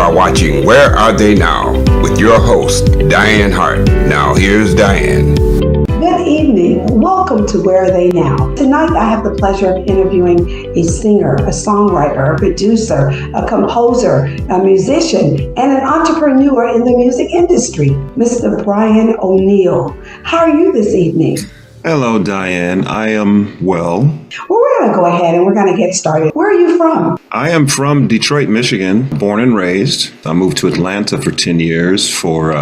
are watching Where Are They Now with your host, Dianne Hart. Now here's Dianne. Good evening. Welcome to Where Are They Now? Tonight I have the pleasure of interviewing a singer, a songwriter, a producer, a composer, a musician, and an entrepreneur in the music industry, Mr. Brian O'Neill. How are you this evening? Hello, Dianne. I am well. Well, we're going to go ahead and we're going to get started. Where are you from? I am from Detroit, Michigan, born and raised. I moved to Atlanta for 10 years for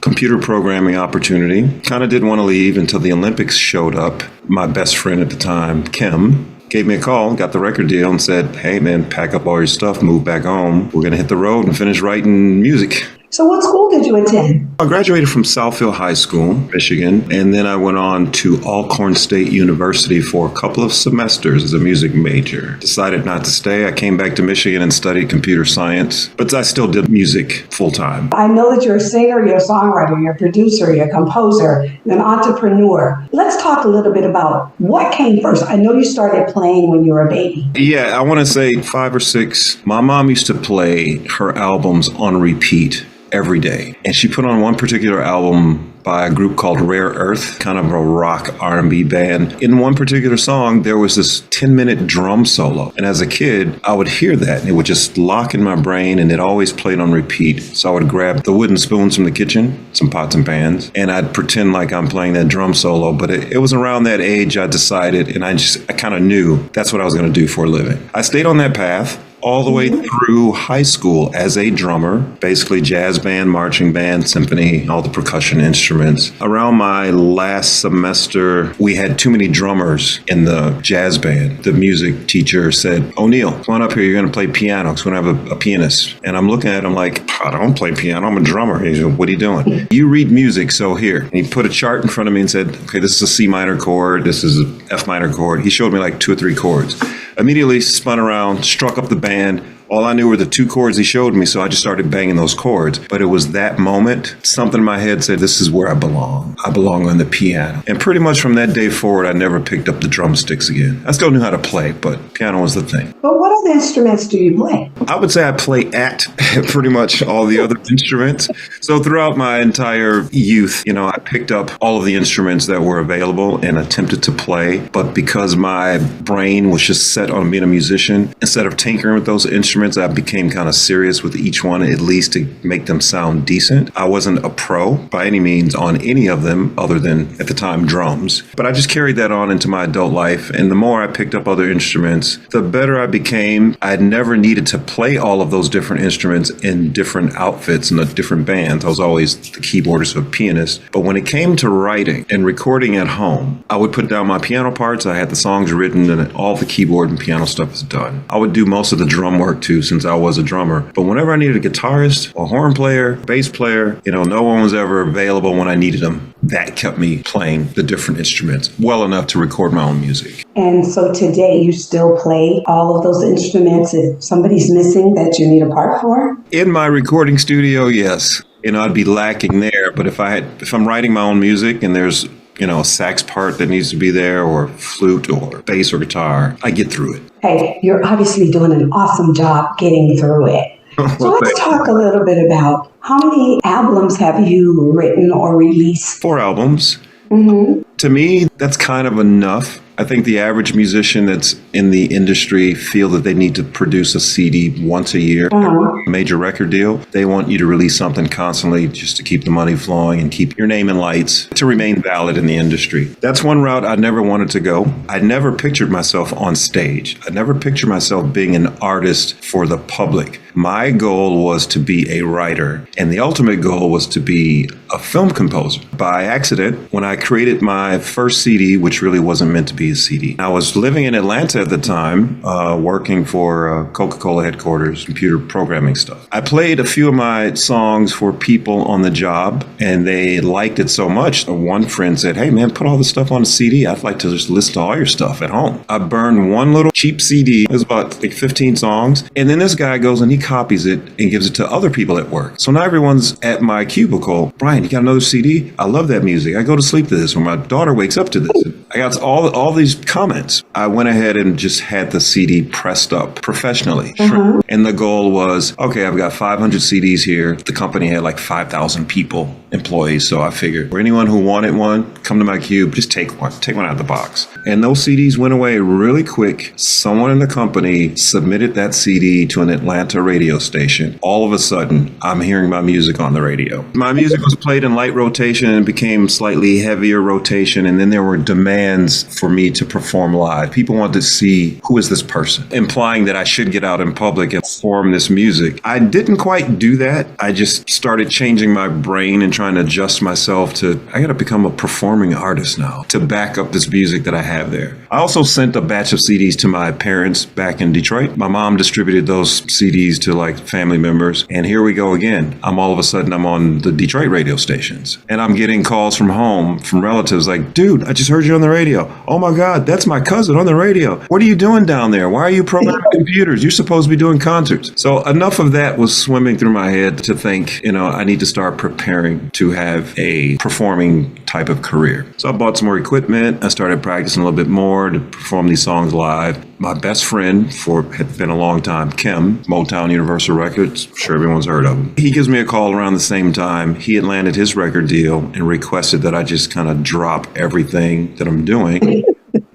computer programming opportunity. Kind of didn't want to leave until the Olympics showed up. My best friend at the time, Kim, gave me a call, got the record deal, and said, hey, man, pack up all your stuff, move back home. We're going to hit the road and finish writing music. So what school did you attend? I graduated from Southfield High School, Michigan, and then I went on to Alcorn State University for a couple of semesters as a music major. Decided not to stay. I came back to Michigan and studied computer science, but I still did music full time. I know that you're a singer, you're a songwriter, you're a producer, you're a composer, you're an entrepreneur. Let's talk a little bit about what came first. I know you started playing when you were a baby. Yeah, I want to say 5 or 6. My mom used to play her albums on repeat every day. And she put on one particular album by a group called Rare Earth, kind of a rock R&B band. In one particular song, there was this 10-minute drum solo. And as a kid, I would hear that and it would just lock in my brain and it always played on repeat. So I would grab the wooden spoons from the kitchen, some pots and pans, and I'd pretend like I'm playing that drum solo. But it was around that age I decided, and I kind of knew that's what I was going to do for a living. I stayed on that path all the way through high school as a drummer, basically jazz band, marching band, symphony, all the percussion instruments. Around my last semester, we had too many drummers in the jazz band. The music teacher said, O'Neill, come on up here, you're going to play piano, because we're going to have a pianist. And I'm looking at him like, I don't play piano, I'm a drummer. He said, what are you doing? You read music, so here. And he put a chart in front of me and said, okay, this is a C minor chord, this is an F minor chord. He showed me like 2 or 3 chords. Immediately spun around, struck up the band. All I knew were the 2 chords he showed me, so I just started banging those chords. But it was that moment, something in my head said, this is where I belong. I belong on the piano. And pretty much from that day forward, I never picked up the drumsticks again. I still knew how to play, but piano was the thing. But what other instruments do you play? I would say I play at pretty much all the other instruments. So throughout my entire youth, I picked up all of the instruments that were available and attempted to play. But because my brain was just set on being a musician, instead of tinkering with those instruments, I became kind of serious with each one, at least to make them sound decent. I wasn't a pro by any means on any of them other than, at the time, drums. But I just carried that on into my adult life. And the more I picked up other instruments, the better I became. I never needed to play all of those different instruments in different outfits and different bands. I was always the keyboardist or pianist. But when it came to writing and recording at home, I would put down my piano parts. I had the songs written and all the keyboard and piano stuff is done. I would do most of the drum work too, since I was a drummer. But whenever I needed a guitarist, a horn player, bass player, no one was ever available when I needed them. That kept me playing the different instruments well enough to record my own music. And so today you still play all of those instruments if somebody's missing that you need a part for? In my recording studio, yes. I'd be lacking there, but if I'm writing my own music and there's a sax part that needs to be there, or flute, or bass, or guitar, I get through it. Hey, you're obviously doing an awesome job getting through it. So let's talk a little bit about how many albums have you written or released? 4 albums. Mm-hmm. To me, that's kind of enough. I think the average musician that's in the industry feel that they need to produce a CD once a year, a major record deal. They want you to release something constantly just to keep the money flowing and keep your name in lights, to remain valid in the industry. That's one route I never wanted to go. I never pictured myself on stage. I never pictured myself being an artist for the public. My goal was to be a writer, and the ultimate goal was to be a film composer. By accident, when I created my first CD, which really wasn't meant to be a CD, I was living in Atlanta at the time, working for Coca-Cola headquarters, computer programming stuff. I played a few of my songs for people on the job, and they liked it so much. One friend said, hey man, put all this stuff on a CD. I'd like to just listen to all your stuff at home. I burned one little cheap CD. It was about 15 songs. And then this guy goes and he copies it and gives it to other people at work. So now everyone's at my cubicle. Brian, you got another CD? I love that music. I go to sleep to this, or my daughter wakes up to this. I got all these comments. I went ahead and just had the CD pressed up professionally. And the goal was, okay, I've got 500 CDs here. The company had like 5,000 people, employees. So I figured for anyone who wanted one, come to my cube, just take one out of the box. And those CDs went away really quick. Someone in the company submitted that CD to an Atlanta radio station. All of a sudden, I'm hearing my music on the radio. My music was played in light rotation and became slightly heavier rotation. And then there were demands for me to perform live. People wanted to see, who is this person? Implying that I should get out in public and perform this music. I didn't quite do that. I just started changing my brain and trying to adjust myself to, I got to become a performing artist now to back up this music that I have there. I also sent a batch of CDs to my parents back in Detroit. My mom distributed those CDs to like family members. And here we go again. I'm on the Detroit radio stations. And I'm getting calls from home, from relatives like, dude, I just heard you on the radio. Oh my God, that's my cousin on the radio. What are you doing down there? Why are you programming computers? You're supposed to be doing concerts. So enough of that was swimming through my head to think, I need to start preparing to have a performing type of career. So I bought some more equipment. I started practicing a little bit more to perform these songs live. My best friend had been a long time, Kim, Motown Universal Records. I'm sure everyone's heard of him. He gives me a call around the same time. He had landed his record deal and requested that I just kind of drop everything that I'm doing.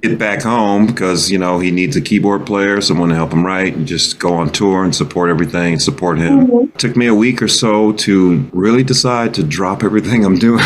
Get back home because, he needs a keyboard player, someone to help him write, and just go on tour and support everything and support him. It took me a week or so to really decide to drop everything I'm doing,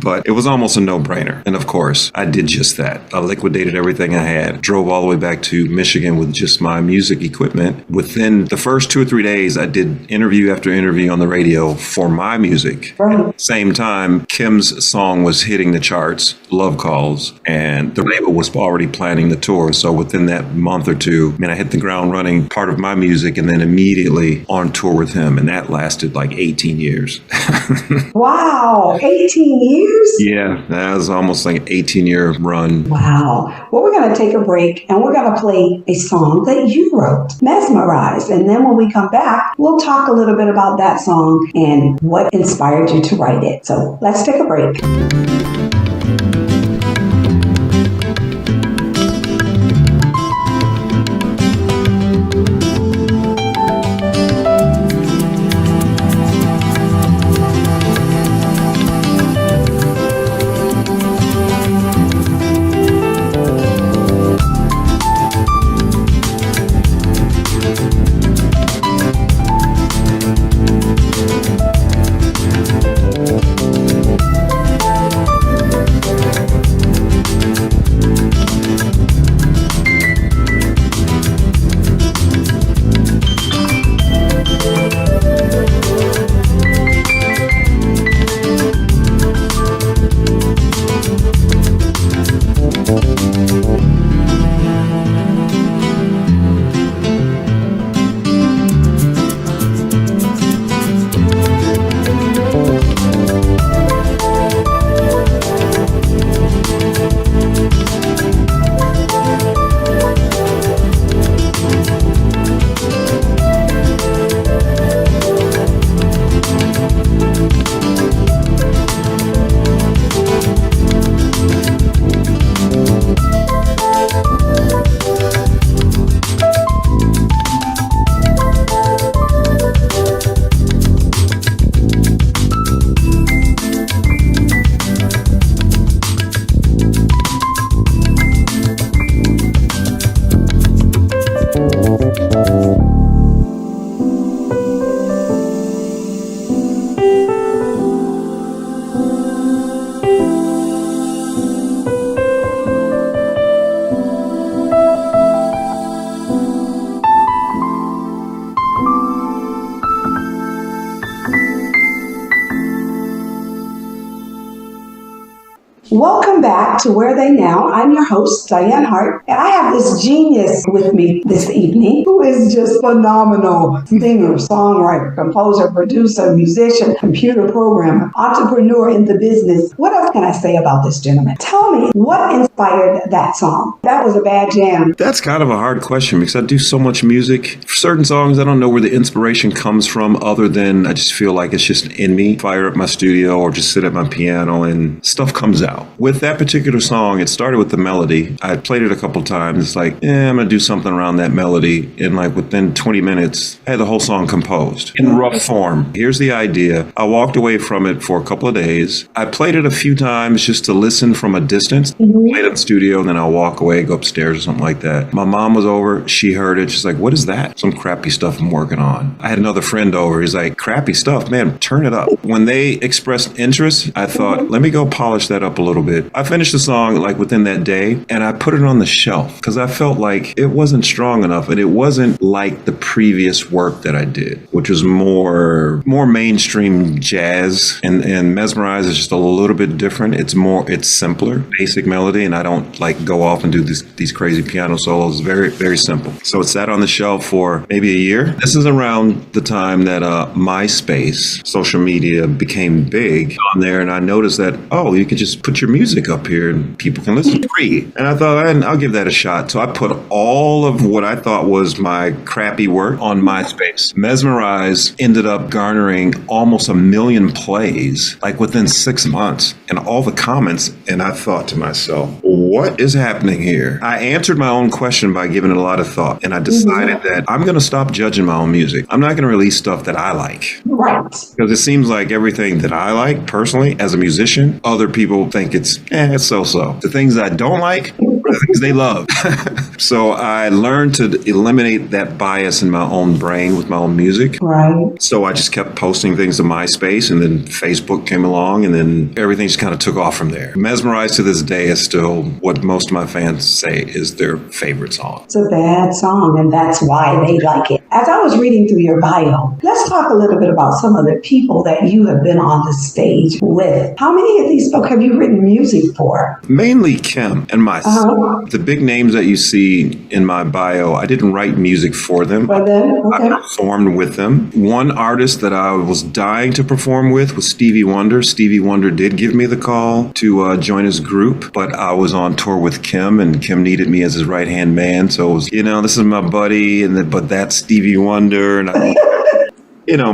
but it was almost a no-brainer. And of course, I did just that. I liquidated everything I had, drove all the way back to Michigan with just my music equipment. Within the first 2 or 3 days, I did interview after interview on the radio for my music. Right. Same time, Kim's song was hitting the charts, Love Calls, and the label was already planning the tour. So within that month or two, I hit the ground running part of my music and then immediately on tour with him. And that lasted like 18 years. Wow. 18 years? Yeah, that was almost like an 18-year run. Wow. Well, we're going to take a break and we're going to play a song that you wrote, Mesmerized. And then when we come back, we'll talk a little bit about that song and what inspired you to write it. So let's take a break. Welcome back to Where They Now. I'm your host, Dianne Hart, and I have this genius with me this evening who is just phenomenal. Singer, songwriter, composer, producer, musician, computer programmer, entrepreneur in the business. What else can I say about this gentleman? Tell me, what inspired that song? That was a bad jam. That's kind of a hard question because I do so much music. For certain songs, I don't know where the inspiration comes from other than I just feel like it's just in me. Fire up my studio or just sit at my piano and stuff comes out. out. With that particular song, it started with the melody. I played it a couple times. It's like, I'm going to do something around that melody. And like within 20 minutes, I had the whole song composed in rough form. Here's the idea. I walked away from it for a couple of days. I played it a few times just to listen from a distance. Played it in the studio, then I'll walk away, go upstairs or something like that. My mom was over. She heard it. She's like, what is that? Some crappy stuff I'm working on. I had another friend over. He's like, crappy stuff, man, turn it up. When they expressed interest, I thought, let me go polish that up a little bit. I finished the song like within that day, and I put it on the shelf because I felt like it wasn't strong enough, and it wasn't like the previous work that I did, which was more mainstream jazz, and Mesmerize is just a little bit different. It's simpler, basic melody, and I don't like go off and do these crazy piano solos. Very, very simple. So it sat on the shelf for maybe a year. This is around the time that MySpace, social media, became big on there, and I noticed that, you can just put your music up here and people can listen free. And I thought, I'll give that a shot. So I put all of what I thought was my crappy work on MySpace. Mesmerize ended up garnering almost 1 million plays, like within 6 months, and all the comments. And I thought to myself, what is happening here? I answered my own question by giving it a lot of thought. And I decided that I'm going to stop judging my own music. I'm not going to release stuff that I like. Right. Because it seems like everything that I like personally as a musician, other people think it's so-so. The things I don't like are the things they love. So I learned to eliminate that bias in my own brain with my own music. Right. So I just kept posting things to MySpace, and then Facebook came along, and then everything just kind of took off from there. Mesmerize to this day is still what most of my fans say is their favorite song. It's a bad song, and that's why they like it. As I was reading through your bio, let's talk a little bit about some of the people that you have been on the stage with. How many of these folk have you written music for? Mainly Kim and myself. The big names that you see in my bio, I didn't write music for them. For them? Okay. I performed with them. One artist that I was dying to perform with was Stevie Wonder. Stevie Wonder did give me the call to join his group, but I was on tour with Kim, and Kim needed me as his right-hand man. So it was, this is my buddy, but that's Stevie Wonder. And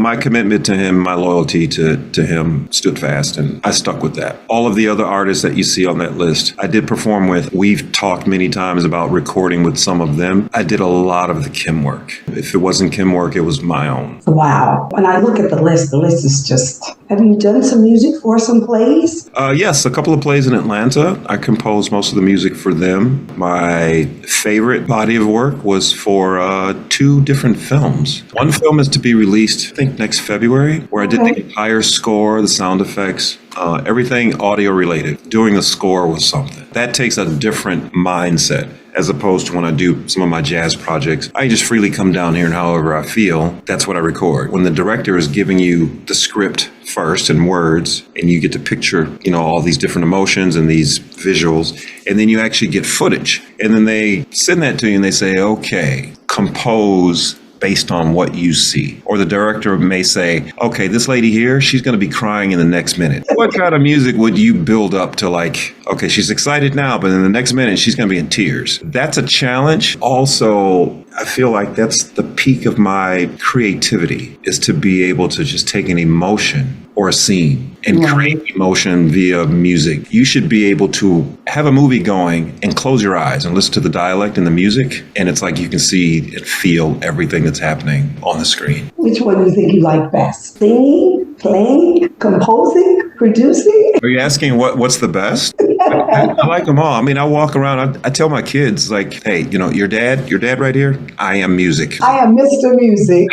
my commitment to him, my loyalty to him stood fast, and I stuck with that. All of the other artists that you see on that list, I did perform with. We've talked many times about recording with some of them. I did a lot of the Kim work. If it wasn't Kim work, it was my own. Wow. When I look at the list is just... Have you done some music for some plays? Yes, a couple of plays in Atlanta. I composed most of the music for them. My favorite body of work was for 2 different films. One film is to be released, I think, next February, where I did the entire score, the sound effects, everything audio related. Doing the score was something. That takes a different mindset. As opposed to when I do some of my jazz projects, I just freely come down here and however I feel, that's what I record. When the director is giving you the script first in words, and you get to picture, all these different emotions and these visuals, and then you actually get footage. And then they send that to you and they say, okay, compose based on what you see. Or the director may say, okay, this lady here, she's going to be crying in the next minute. What kind of music would you build up to, like, okay, she's excited now, but in the next minute, she's going to be in tears? That's a challenge. Also, I feel like that's the peak of my creativity, is to be able to just take an emotion or a scene and create emotion via music. You should be able to have a movie going and close your eyes and listen to the dialect and the music, and it's like you can see and feel everything that's happening on the screen. Which one do you think you like best? Singing, playing, composing, producing? Are you asking what's the best? I like them all. I mean, I walk around, I tell my kids, like, hey, your dad right here, I am music. I am Mr. Music.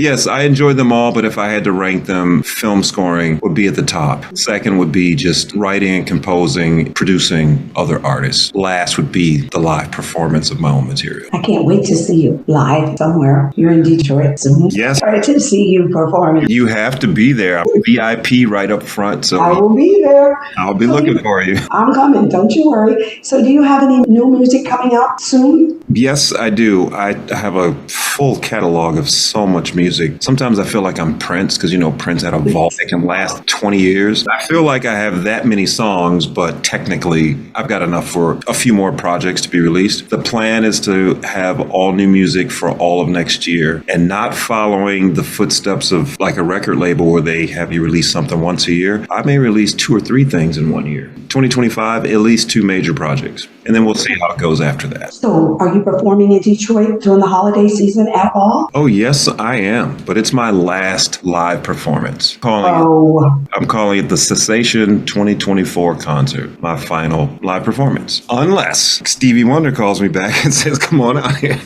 Yes, I enjoy them all, but if I had to rank them, film scoring would be at the top. Second would be just writing and composing, producing other artists. Last would be the live performance of my own material. I can't wait to see you live somewhere. You're in Detroit soon. Yes. Sorry to see you performing. You have to be there. I'm VIP right up front, so I will be there. I'll be looking for you. I'm coming, don't you worry. So do you have any new music coming out soon? Yes, I do. I have a full catalog of so much music. Sometimes I feel like I'm Prince, because, Prince had a vault that can last 20 years. I feel like I have that many songs, but technically I've got enough for a few more projects to be released. The plan is to have all new music for all of next year, and not following the footsteps of like a record label where they have you release something once a year. I may release 2 or 3 things in 1 year. 2025, at least 2 major projects. And then we'll see how it goes after that. So, are you performing in Detroit during the holiday season at all? Oh, yes, I am. But it's my last live performance. I'm calling it the Cessation 2024 concert, my final live performance. Unless Stevie Wonder calls me back and says, come on out here.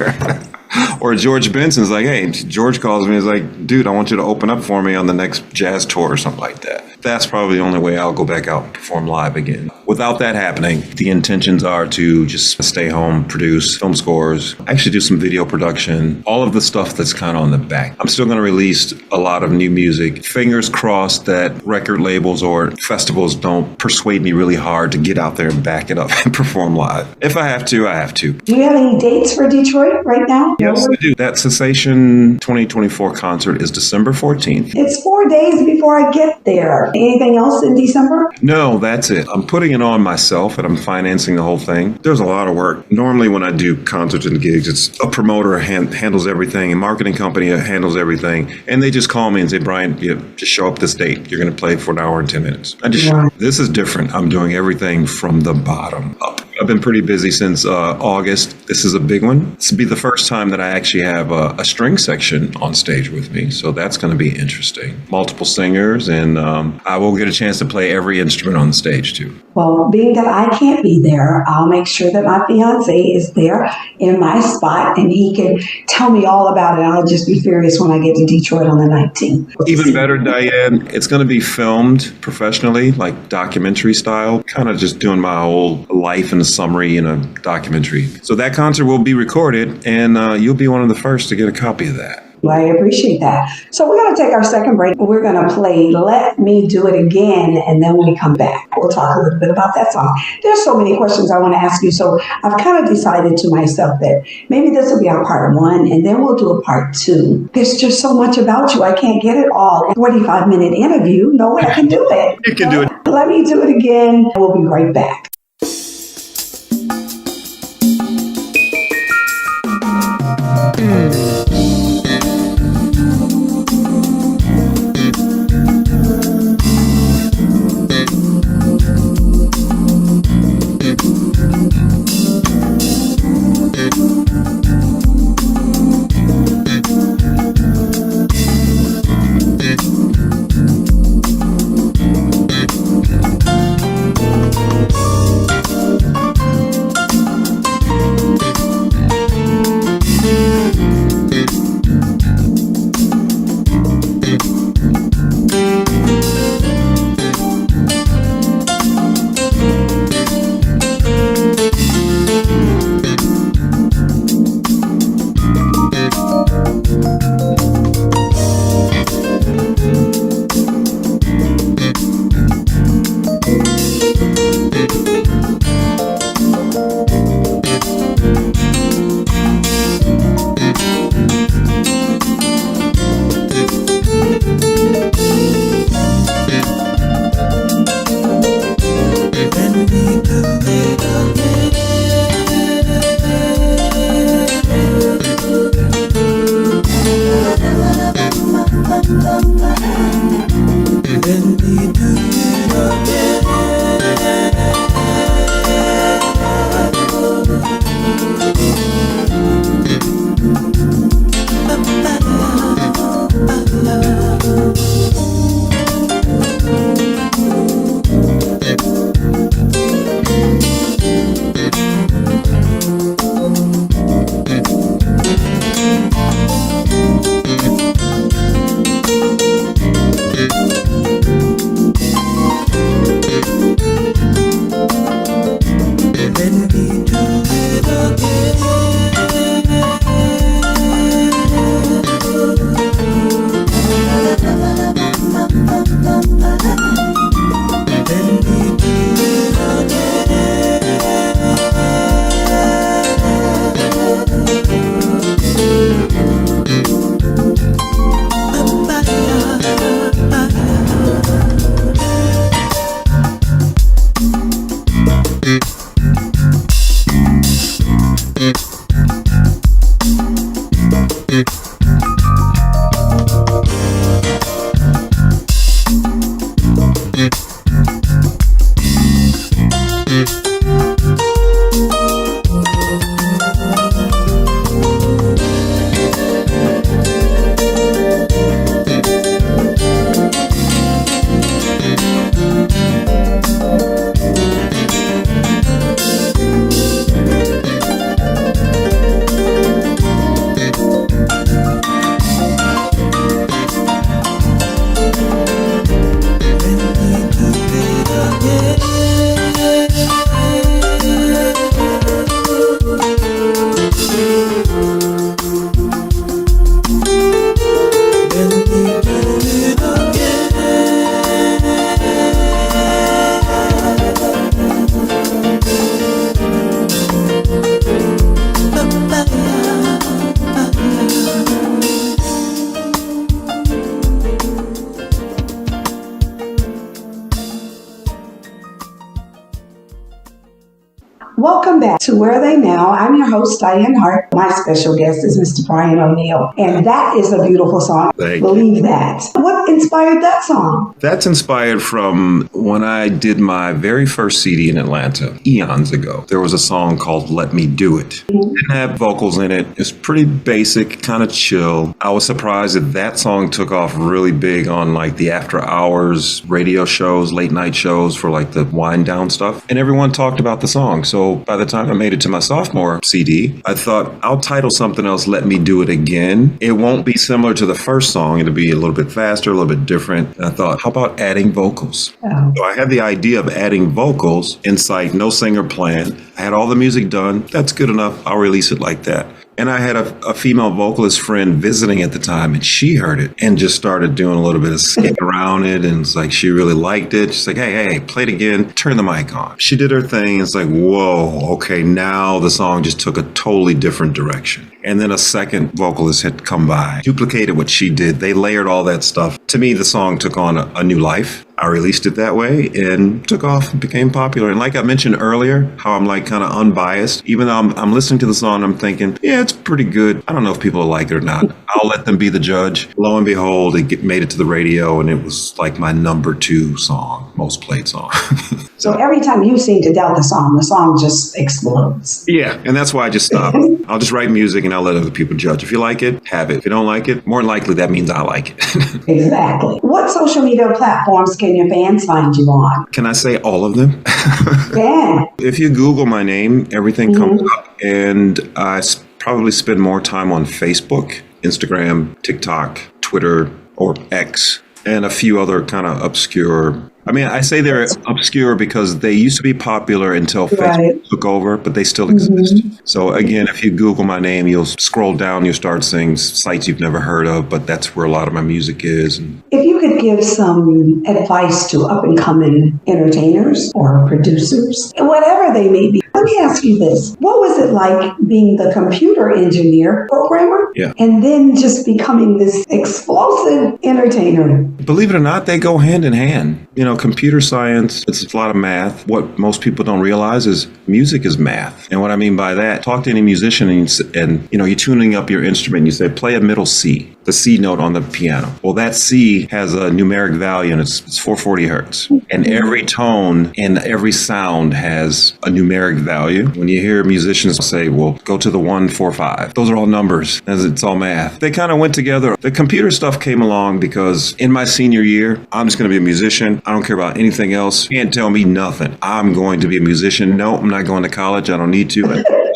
Or George Benson's like, hey, George calls me and is like, dude, I want you to open up for me on the next jazz tour or something like that. That's probably the only way I'll go back out and perform live again. Without that happening, the intentions are to just stay home, produce film scores, actually do some video production, all of the stuff that's kind of on the back. I'm still going to release a lot of new music. Fingers crossed that record labels or festivals don't persuade me really hard to get out there and back it up and perform live. If I have to, I have to. Do you have any dates for Detroit right now? Yes, I do. That Cessation 2024 concert is December 14th. It's 4 days before I get there. Anything else in December? No, that's it. I'm putting it on myself and I'm financing the whole thing. There's a lot of work. Normally when I do concerts and gigs, it's a promoter handles everything, a marketing company handles everything. And they just call me and say, Brian, just show up this date. You're going to play for an hour and 10 minutes. This is different. I'm doing everything from the bottom up. I've been pretty busy since August. This is a big one. This will be the first time that I actually have a string section on stage with me. So that's going to be interesting. Multiple singers, and I will get a chance to play every instrument on the stage too. Well, being that I can't be there, I'll make sure that my fiance is there in my spot and he can tell me all about it. I'll just be furious when I get to Detroit on the 19th. Even better, Dianne, it's going to be filmed professionally, like documentary style, kind of just doing my whole life in a summary in a documentary. So that concert will be recorded, and you'll be one of the first to get a copy of that. Well, I appreciate that. So we're going to take our second break. We're going to play Let Me Do It Again, and then when we come back, we'll talk a little bit about that song. There's so many questions I want to ask you, so I've kind of decided to myself that maybe this will be our part 1, and then we'll do a part 2. There's just so much about you. I can't get it all. 45-minute interview. No way I can do it. You can do it. Let Me Do It Again. We'll be right back. Welcome back to Where Are They Now? I'm your host, Dianne Hart. My special guest is Mr. Brian O'Neill. And that is a beautiful song. Believe that. What inspired that song? That's inspired from when I did my very first CD in Atlanta, eons ago. There was a song called Let Me Do It. It didn't have vocals in it. It's pretty basic, kind of chill. I was surprised that song took off really big on like the after hours radio shows, late night shows for like the wind down stuff. And everyone talked about the song. So by the time I made it to my sophomore CD, I thought I'll title something else Let Me Do It Again. It won't be similar to the first song. It'll be a little bit faster, a little bit different. And I thought, how about adding vocals? Oh. So I had the idea of adding vocals in sight, no singer plan. I had all the music done. That's good enough. I'll release it like that. And I had a female vocalist friend visiting at the time, and she heard it and just started doing a little bit of skipping around it. And it's like she really liked it. She's like, hey, play it again. Turn the mic on. She did her thing. It's like, whoa, okay, now the song just took a totally different direction. And then a second vocalist had come by, duplicated what she did. They layered all that stuff. To me, the song took on a new life. I released it that way and took off and became popular. And like I mentioned earlier, how I'm like kind of unbiased. Even though I'm listening to the song, I'm thinking, yeah, it's pretty good. I don't know if people like it or not. I'll let them be the judge. Lo and behold, it made it to the radio, and it was like my number 2 song, most played song. So every time you seem to doubt the song just explodes. Yeah, and that's why I just stopped. I'll just write music and I'll let other people judge. If you like it, have it. If you don't like it, more than likely that means I like it. Exactly. What social media platforms can your fans find you on? Can I say all of them? Yeah. If you Google my name, everything comes up. And I probably spend more time on Facebook, Instagram, TikTok, Twitter, or X, and a few other kind of obscure. I mean, I say they're obscure because they used to be popular until Facebook took over, but they still exist. So again, if you Google my name, you'll scroll down, you'll start seeing sites you've never heard of, but that's where a lot of my music is. If you could give some advice to up-and-coming entertainers or producers, whatever they may be, let me ask you this. What was it like being the computer engineer, programmer, and then just becoming this explosive entertainer? Believe it or not, they go hand in hand. You know, computer science, it's a lot of math. What most people don't realize is music is math. And what I mean by that, talk to any musician and you know, you're tuning up your instrument and you say, play a middle C, the C note on the piano. Well, that C has a numeric value and it's 440 hertz. And every tone and every sound has a numeric value. When you hear musicians say, well, go to the 145, those are all numbers, as it's all math. They kind of went together. The computer stuff came along because in my senior year, I'm just going to be a musician. I don't care about anything else. You can't tell me nothing. I'm going to be a musician. No, I'm not going to college. I don't need to.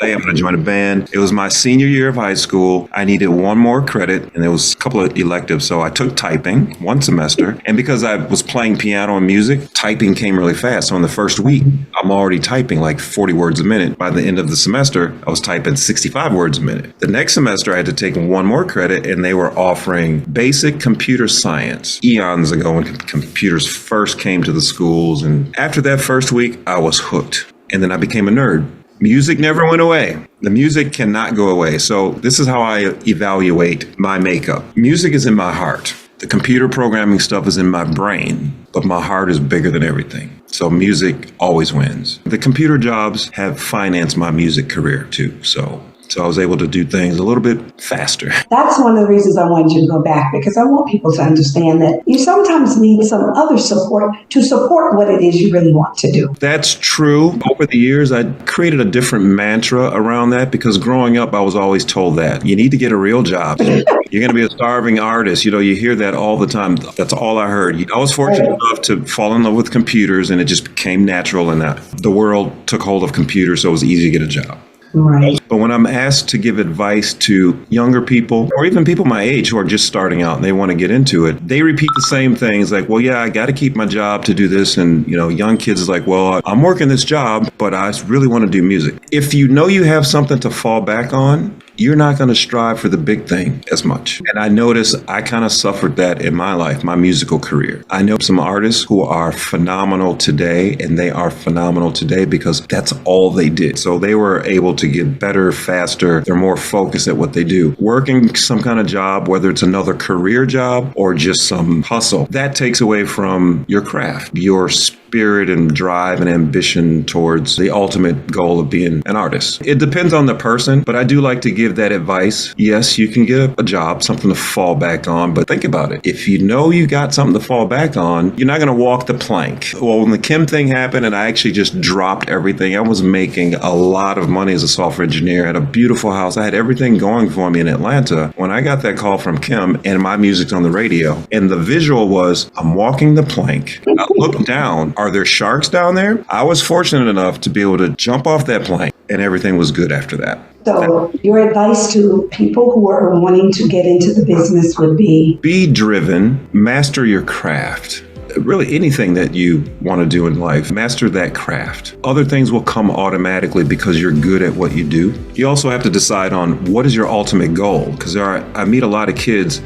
I'm going to join a band. It was my senior year of high school. I needed one more credit, and there was a couple of electives. So I took typing one semester. And because I was playing piano and music, typing came really fast. So in the first week, I'm already typing like 40 words a minute. By the end of the semester, I was typing 65 words a minute. The next semester, I had to take one more credit, and they were offering basic computer science eons ago when computers first came to the schools. And after that first week, I was hooked. And then I became a nerd. Music never went away. The music cannot go away. So this is how I evaluate my makeup. Music is in my heart. The computer programming stuff is in my brain, but my heart is bigger than everything. So music always wins. The computer jobs have financed my music career too. So So I was able to do things a little bit faster. That's one of the reasons I wanted you to go back, because I want people to understand that you sometimes need some other support to support what it is you really want to do. That's true. Over the years, I created a different mantra around that because growing up, I was always told that you need to get a real job. You're going to be a starving artist. You hear that all the time. That's all I heard. I was fortunate enough to fall in love with computers, and it just became natural, and the world took hold of computers, so it was easy to get a job. Right. But when I'm asked to give advice to younger people or even people my age who are just starting out and they want to get into it, they repeat the same things like, well, yeah, I got to keep my job to do this. And, young kids is like, well, I'm working this job, but I really want to do music. If you know you have something to fall back on, you're not going to strive for the big thing as much. And I noticed I kind of suffered that in my life, my musical career. I know some artists who are phenomenal today, and they are phenomenal today because that's all they did. So they were able to get better, faster. They're more focused at what they do. Working some kind of job, whether it's another career job or just some hustle, that takes away from your craft, your spirit and drive and ambition towards the ultimate goal of being an artist. It depends on the person, but I do like to give that advice. Yes, you can get a job, something to fall back on, but think about it. If you know you got something to fall back on, you're not going to walk the plank. Well, when the Kim thing happened and I actually just dropped everything, I was making a lot of money as a software engineer at a beautiful house. I had everything going for me in Atlanta. When I got that call from Kim and my music's on the radio, and the visual was, I'm walking the plank. I looked down. Are there sharks down there? I was fortunate enough to be able to jump off that plank, and everything was good after that. So your advice to people who are wanting to get into the business would be? Be driven, master your craft. Really anything that you want to do in life, master that craft. Other things will come automatically because you're good at what you do. You also have to decide on what is your ultimate goal, because I meet a lot of kids.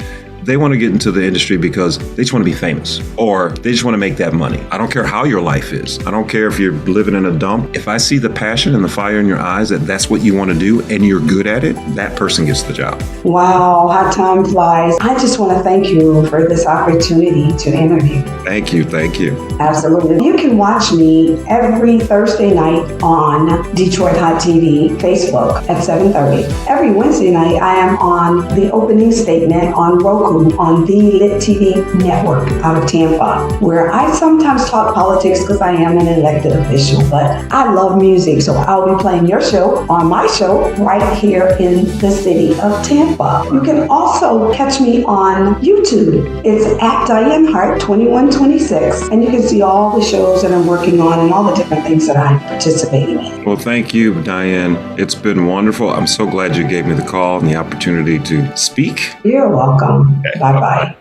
They want to get into the industry because they just want to be famous or they just want to make that money. I don't care how your life is. I don't care if you're living in a dump. If I see the passion and the fire in your eyes that that's what you want to do and you're good at it, that person gets the job. Wow, how time flies. I just want to thank you for this opportunity to interview. Thank you. Thank you. Absolutely. You can watch me every Thursday night on Detroit Hot TV, Facebook at 7:30. Every Wednesday night, I am on the opening statement on Roku on the Lit TV network out of Tampa, where I sometimes talk politics because I am an elected official, but I love music. So I'll be playing your show on my show right here in the city of Tampa. You can also catch me on YouTube. It's at Dianne Hart 2126, and you can see all the shows that I'm working on and all the different things that I'm participating in. Well, thank you, Dianne. It's been wonderful. I'm so glad you gave me the call and the opportunity to speak. You're welcome. Bye-bye.